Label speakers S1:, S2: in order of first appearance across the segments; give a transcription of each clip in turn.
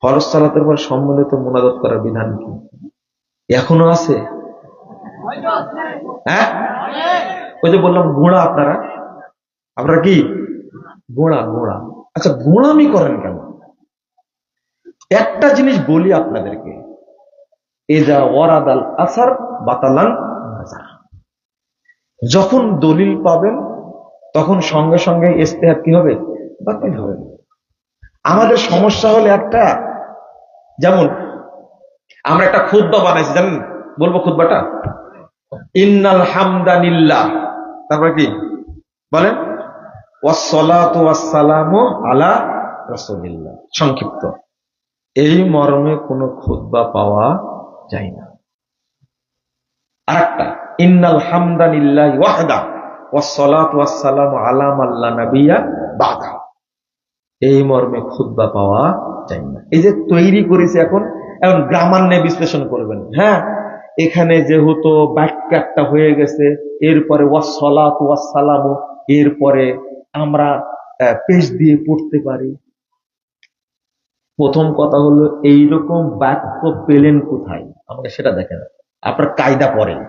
S1: ফরজ সালাতের পর সম্মিলিত মুনাজাত করার বিধান কি এখনো আছে? হ্যাঁ, ওই যে বললাম গোড়া, আপনারা কি গোড়া? আচ্ছা, গোড়ামি করেন কেন? একটা জিনিস বলি আপনাদেরকে, এজা ওয়ারাদাল আসার বাতালান নাজার, যখন দলিল পাবেন তখন সঙ্গে সঙ্গে ইজতিহাদ কি হবে? বাতিল হবে। আমাদের সমস্যা হলো একটা, যেমন আমরা একটা খুতবা বানাইছি, জানেন? বলবো খুতবাটা, ইন্নাল হামদালিল্লাহ, তারপরে কি বলেন? ওয়াসসালাতু ওয়াসসালামু আলা রাসূলিল্লাহ, সংক্ষিপ্ত। এই মর্মে কোনো খুতবা পাওয়া যায় না। আরেকটা, ইন্নাল হামদালিল্লাহি ওয়াহদা ওয়াসসালাতু ওয়াসসালামু আলা মান লা নাবিয়্যা বা'দা, এই মর্মে খুতবা পাওয়া যায় না। এই যে তৈরি করেছে, এখন গ্রামার নিয়ে বিশ্লেষণ করবেন। হ্যাঁ, এখানে যেহেতু বাক্য একটা হয়ে গেছে, এরপরে ওয়াসসালাতু ওয়াসসালামু, এরপরে আমরা পেশ দিয়ে পড়তে পারি। প্রথম কথা হলো, এইরকম বাক্য পেলেন কোথায়? আমাকে সেটা দেখেন। আপনার কায়দা পড়েন,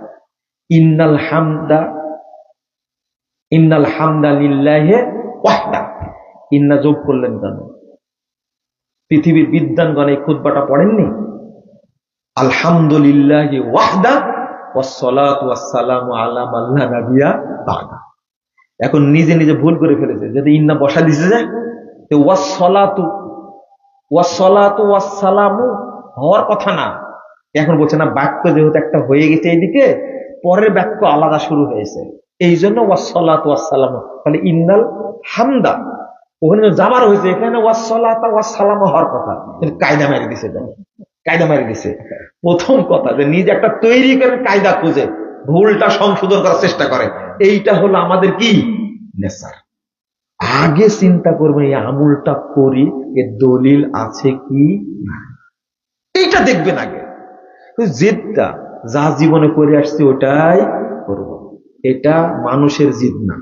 S1: ইন্নাল হামদা লিল্লাহি ওয়াহদা, ইন্না যোগ করলেন কেন? পৃথিবীর বিদ্বানগণ এই খুতবাটা পড়েননি? আলহামদুলিল্লাহি ওয়াহদা ওয়াসসালাতু ওয়াসসালামু আলা মান লা নাবিয়্যা বা'দা। এখন নিজে নিজে ভুল করে ফেলেছে, যদি ইন্না বসা দিছে যায়, তো ওয়াসসালাতু ওয়াসসালামু হওয়ার কথা না। এখন বলছে না, বাক্য যেহেতু একটা হয়ে গেছে এইদিকে, পরের বাক্য আলাদা শুরু হয়েছে, এই জন্য ওয়াসসালাতু ওয়াসসালামু। তাহলে ইন্নাল হামদা ওখানে জামার হয়েছে, এখানে ওয়াসসালাতু ওয়াসসালামু হওয়ার কথা, কিন্তু কায়দা মেরে দিছে। কায়দা মেরে দিছে। প্রথম কথা, যে নিজে একটা তৈরি করে কায়দা খুঁজে ভুলটা সংশোধন করার চেষ্টা করে, এইটা হলো আমাদের কি নেচার। আগে চিন্তা করবেন, এই আমলটা করি, এর দলিল আছে কি না, এইটা দেখবেন আগে। জিদটা যা জীবনে করে আসছে ওটাই করব, এটা মানুষের জিদ না।